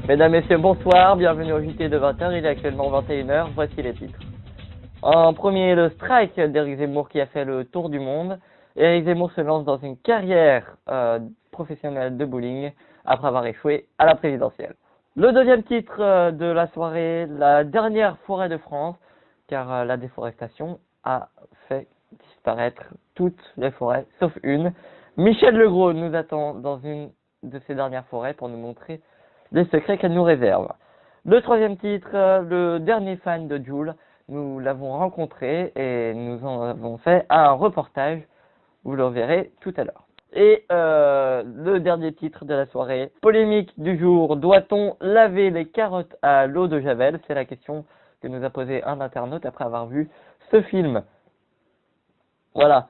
Mesdames, Messieurs, bonsoir, bienvenue au JT de 20h, il est actuellement 21h, voici les titres. En premier, le strike d'Éric Zemmour qui a fait le tour du monde. Éric Zemmour se lance dans une carrière professionnelle de bowling après avoir échoué à la présidentielle. Le deuxième titre de la soirée, la dernière forêt de France, car la déforestation a fait disparaître toutes les forêts, sauf une. Michel Legros nous attend dans une de ces dernières forêts pour nous montrer les secrets qu'elle nous réserve. Le troisième titre, le dernier fan de Jul, nous l'avons rencontré et nous en avons fait un reportage, vous le verrez tout à l'heure. Et le dernier titre de la soirée, polémique du jour, doit-on laver les carottes à l'eau de Javel? C'est la question que nous a posée un internaute après avoir vu ce film. Voilà.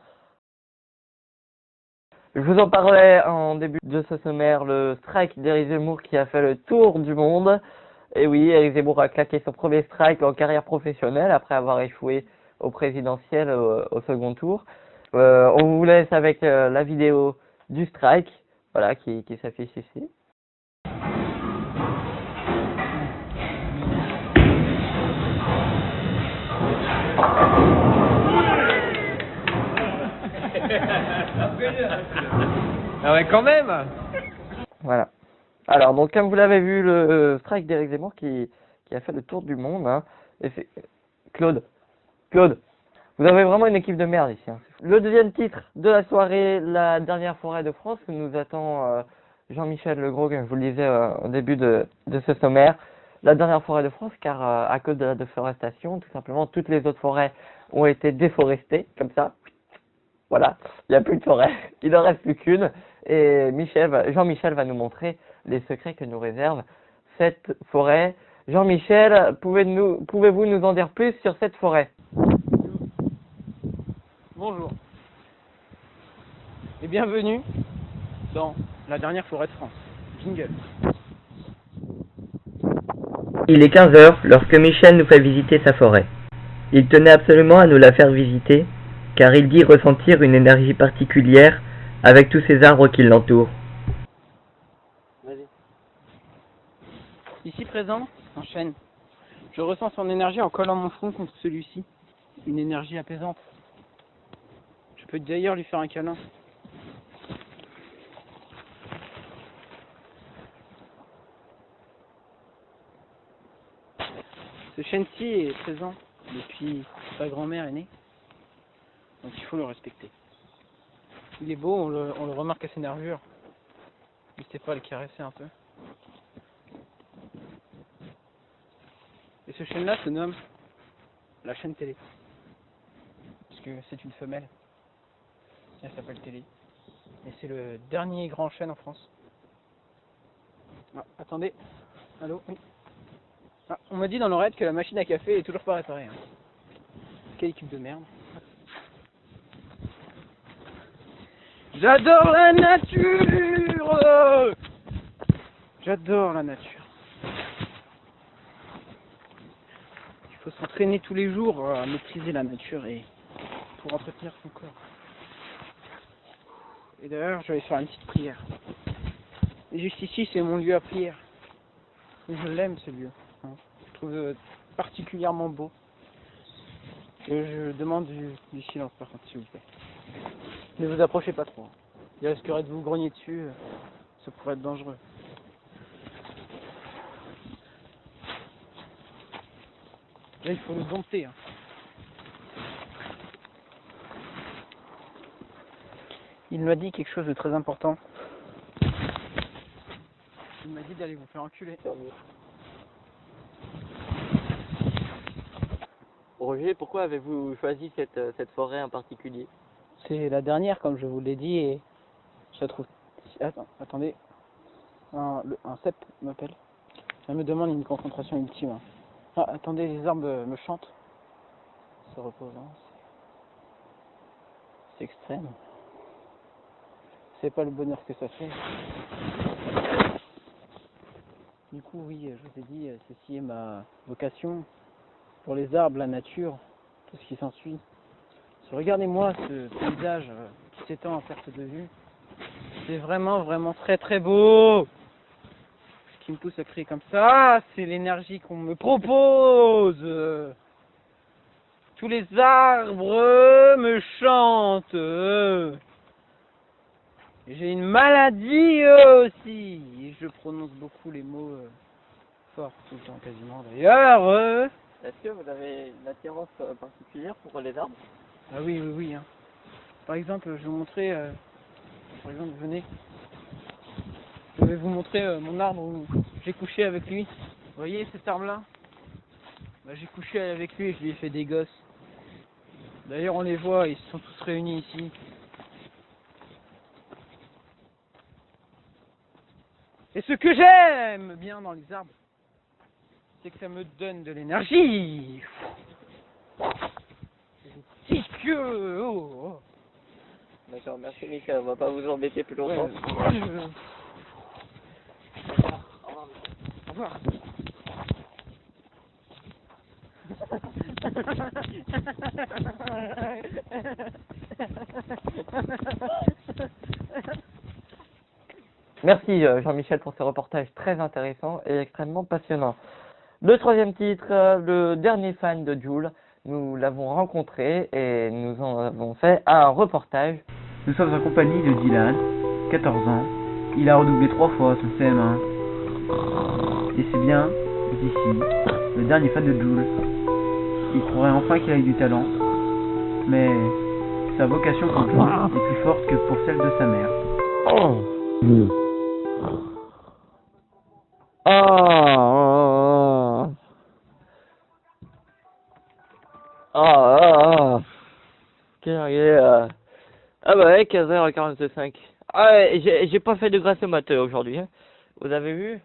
Je vous en parlais en début de ce sommaire, le strike d'Éric Zemmour qui a fait le tour du monde. Et oui, Éric Zemmour a claqué son premier strike en carrière professionnelle après avoir échoué au présidentiel au second tour. On vous laisse avec la vidéo du strike, voilà, qui s'affiche ici. Ah ouais, quand même. Voilà. Alors, donc, comme vous l'avez vu, le strike d'Éric Zemmour qui a fait le tour du monde. Hein, et c'est... Claude, vous avez vraiment une équipe de merde ici. Hein. Le deuxième titre de la soirée, la dernière forêt de France, où nous attend Jean-Michel Legros, comme je vous le disais au début de ce sommaire. La dernière forêt de France, car à cause de la déforestation, tout simplement, toutes les autres forêts ont été déforestées, comme ça. Voilà, il n'y a plus de forêt, il n'en reste plus qu'une. Et Jean-Michel va nous montrer les secrets que nous réserve cette forêt. Jean-Michel, pouvez-vous nous en dire plus sur cette forêt? Bonjour. Et bienvenue dans la dernière forêt de France. Jingle. Il est 15h lorsque Michel nous fait visiter sa forêt. Il tenait absolument à nous la faire visiter, car il dit ressentir une énergie particulière avec tous ces arbres qui l'entourent. Vas-y. Ici présent, en chêne, je ressens son énergie en collant mon front contre celui-ci. Une énergie apaisante. Je peux d'ailleurs lui faire un câlin. Ce chêne-ci est présent depuis sa grand-mère est née, donc il faut le respecter. Il est beau, on le remarque à ses nervures. N'hésitez pas à le caresser un peu. Et ce chêne-là se nomme la chêne télé, parce que c'est une femelle. Elle s'appelle Télé. Et c'est le dernier grand chêne en France. Ah, attendez. Allô? Oui. Ah, on m'a dit dans l'oreille que la machine à café est toujours pas réparée. Hein. Quelle équipe de merde. J'adore la nature. J'adore la nature. Il faut s'entraîner tous les jours à maîtriser la nature et pour entretenir son corps. Et d'ailleurs, je vais faire une petite prière. Et juste ici, c'est mon lieu à prière. Et je l'aime ce lieu. Je trouve particulièrement beau. Et je demande du silence par contre, s'il vous plaît. Ne vous approchez pas trop. Il risquerait de vous grogner dessus. Ça pourrait être dangereux. Là, il faut le dompter. Hein. Il m'a dit quelque chose de très important. Il m'a dit d'aller vous faire enculer. Roger, pourquoi avez-vous choisi cette forêt en particulier? C'est la dernière, comme je vous l'ai dit, et je la trouve... Attendez. Un cep m'appelle. Elle me demande une concentration ultime. Ah, attendez, les arbres me chantent. C'est reposant. C'est extrême. C'est pas le bonheur que ça fait. Du coup, oui, je vous ai dit, ceci est ma vocation pour les arbres, la nature, tout ce qui s'ensuit. Regardez-moi ce paysage qui s'étend en perte de vue. C'est vraiment, vraiment très, très beau. qui me pousse à crier comme ça, c'est l'énergie qu'on me propose. Tous les arbres me chantent. J'ai une maladie aussi. Et je prononce beaucoup les mots forts tout le temps quasiment d'ailleurs. Est-ce que vous avez une attirance particulière pour les arbres? Ah oui, oui, oui. Hein. Par exemple, je vais vous montrer. Par exemple, venez. Je vais vous montrer mon arbre où j'ai couché avec lui. Vous voyez cet arbre-là? Bah, j'ai couché avec lui et je lui ai fait des gosses. D'ailleurs, on les voit, ils se sont tous réunis ici. Et ce que j'aime bien dans les arbres, c'est que ça me donne de l'énergie. C'est que... Oh. D'accord, merci Michel, on va pas vous embêter plus longtemps. Au revoir. Merci Jean-Michel pour ce reportage très intéressant et extrêmement passionnant. Le troisième titre, le dernier fan de Jul, nous l'avons rencontré et nous en avons fait un reportage. Nous sommes en compagnie de Dylan, 14 ans. Il a redoublé 3 fois son CM1. Et c'est bien, d'ici, le dernier fan de Jul. Il croirait enfin qu'il a du talent, mais sa vocation pour Jul est plus forte que pour celle de sa mère. Ah bah ouais, 15h45. Ah ouais, j'ai pas fait de grasse mat aujourd'hui. Hein. Vous avez vu?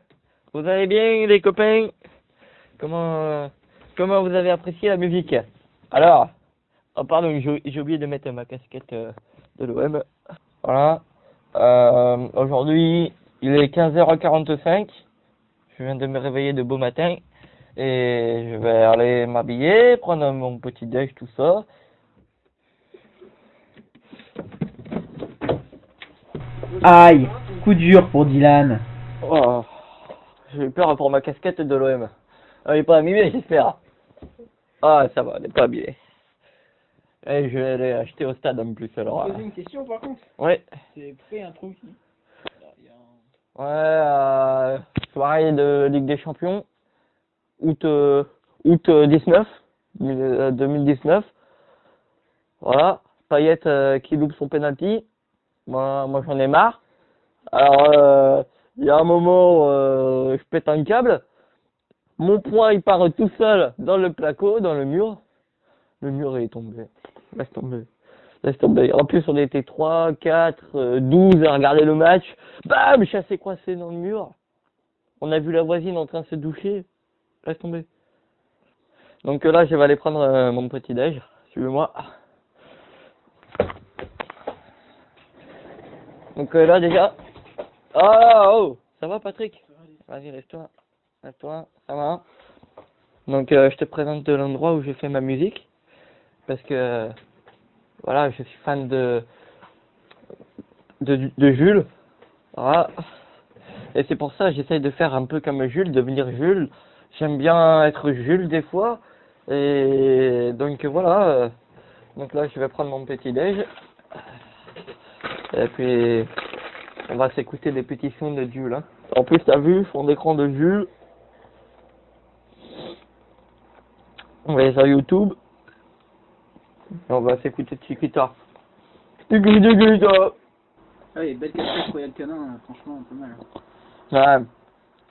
Vous allez bien les copains? Comment vous avez apprécié la musique? Alors, oh pardon, j'ai oublié de mettre ma casquette de l'OM. Voilà. Aujourd'hui, il est 15h45. Je viens de me réveiller de beau matin. Et je vais aller m'habiller, prendre mon petit déj, tout ça. Aïe, coup dur pour Dylan. Oh, j'ai eu peur pour ma casquette de l'OM. Elle n'est pas abîmée, j'espère. Ah, ça va, elle n'est pas abîmée. Et je vais l'acheter au stade en plus, alors. Je vais poser une question par contre. Ouais. C'est pourquoi il y a un trou ici? Ouais, soirée de Ligue des Champions, août 19, 2019. Voilà, Payet qui loupe son penalty. Moi j'en ai marre. Alors, il y a un moment, je pète un câble. Mon poing il part tout seul dans le placo, dans le mur. Le mur est tombé. Laisse tomber. Laisse tomber. En plus, on était 3, 4, 12 à regarder le match. Bam! Chassé coincé dans le mur. On a vu la voisine en train de se doucher. Laisse tomber. Donc là, je vais aller prendre mon petit déj. Suivez-moi. Donc là, déjà. Oh! Ça va, Patrick? Vas-y, lève-toi. Lève-toi. Ça va? Donc, je te présente l'endroit où j'ai fait ma musique. Parce que... Voilà, je suis fan de Jules. Voilà. Et c'est pour ça que j'essaye de faire un peu comme Jules, devenir Jules. J'aime bien être Jules des fois. Et donc voilà. Donc là, je vais prendre mon petit déj. Et puis, on va s'écouter des petits sons de Jules. Hein. En plus, t'as vu, fond d'écran de Jules. On va aller sur YouTube. Et on va s'écouter Chiquita. Chiquita. Ah oui, belle casquette Royal Canin, franchement, pas mal. Ouais.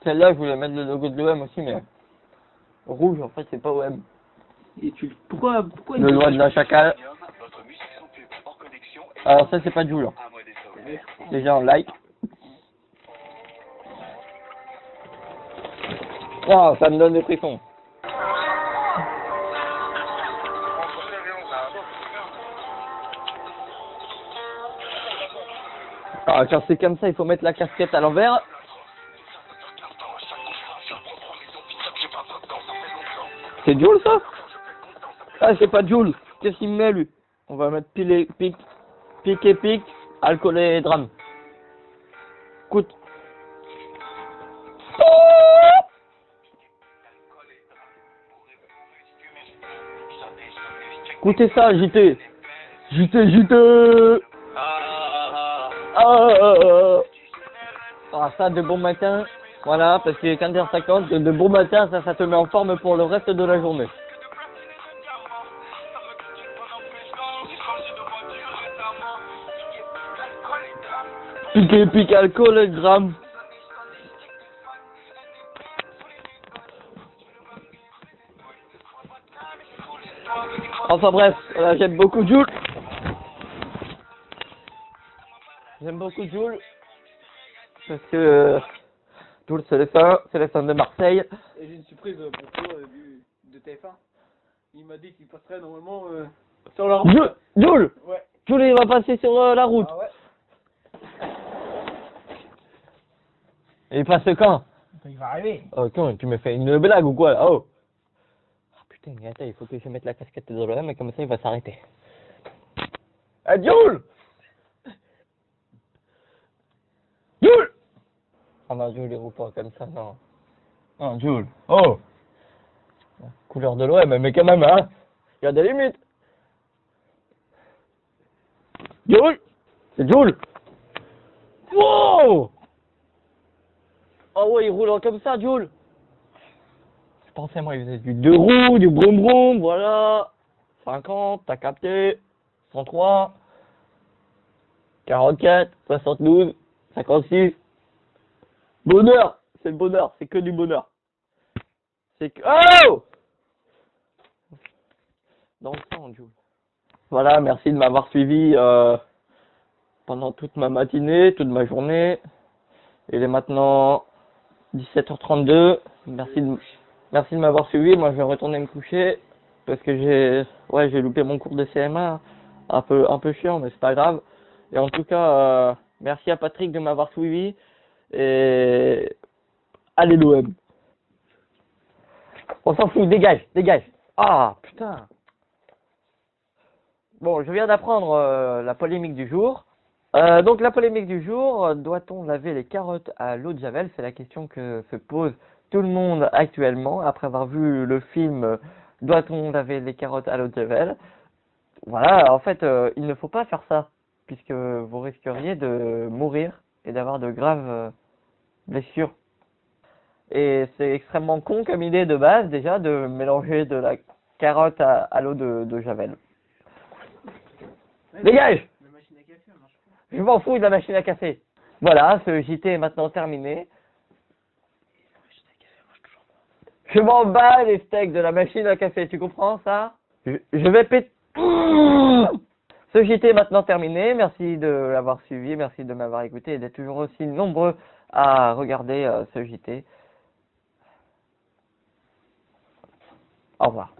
Celle-là, je voulais mettre le logo de l'OM aussi, mais rouge, en fait, c'est pas OM. Et pourquoi Le doigt de la chacale. Alors ça, c'est pas Jules. Déjà en like. Oh, ça me donne des frissons. Ah, quand c'est comme ça, il faut mettre la casquette à l'envers. C'est Jules, ça? Ah, c'est pas Jules. Qu'est-ce qu'il me met, lui? On va mettre pique et pique, alcool et drame. Écoute. Écoutez ça, JT. JT. Ah, ça, de bon matin. Voilà, parce que quand 15h50, de bon matin, ça te met en forme pour le reste de la journée. Pique alcool, gramme. Enfin bref, j'aime beaucoup Jules. J'aime beaucoup Jules. Parce que Jules, c'est les fans de Marseille. Et j'ai une surprise pour toi de TF1. Il m'a dit qu'il passerait normalement sur la route. Jules Ouais. Jules, il va passer sur la route. Ah ouais. Et il passe quand? Il va arriver. Oh, quand tu me fais une blague ou quoi là? Oh. Ah putain, attends, il faut que je mette la casquette de l'OM, mais comme ça il va s'arrêter. Ah, Jules! Jules! Ah non, Jules, il roule pas comme ça, non. Non, Jules. Oh! Couleur de l'OM, mais quand même, hein? Il y a des limites. Jules! C'est Jules! Wow! Oh ouais, il roule comme ça, Jules. Je pensais, moi, il faisait du 2 roues, du broum broum, voilà. 50, t'as capté. 103. 44, 72, 56. Bonheur! C'est le bonheur, c'est que du bonheur. C'est que... Oh! Dans le sang, Jules. Voilà, merci de m'avoir suivi pendant toute ma matinée, toute ma journée. Il est maintenant 17h32. Merci de m'avoir suivi. Moi, je vais retourner me coucher parce que j'ai loupé mon cours de CM1. Un peu chiant, mais c'est pas grave. Et en tout cas, merci à Patrick de m'avoir suivi. Et allez l'OM. On s'en fout, dégage. Ah, putain. Bon, je viens d'apprendre la polémique du jour. Donc la polémique du jour, doit-on laver les carottes à l'eau de Javel? C'est la question que se pose tout le monde actuellement après avoir vu le film Doit-on laver les carottes à l'eau de Javel? Voilà, en fait, il ne faut pas faire ça, puisque vous risqueriez de mourir et d'avoir de graves blessures. Et c'est extrêmement con comme idée de base déjà de mélanger de la carotte à l'eau de Javel. Dégage! La machine à café, elle marche pas. Je m'en fous de la machine à café. Voilà, ce JT est maintenant terminé. Je m'en bats les steaks de la machine à café, tu comprends ça? Je vais péter. Ce JT est maintenant terminé. Merci de l'avoir suivi, merci de m'avoir écouté et d'être toujours aussi nombreux à regarder ce JT. Au revoir.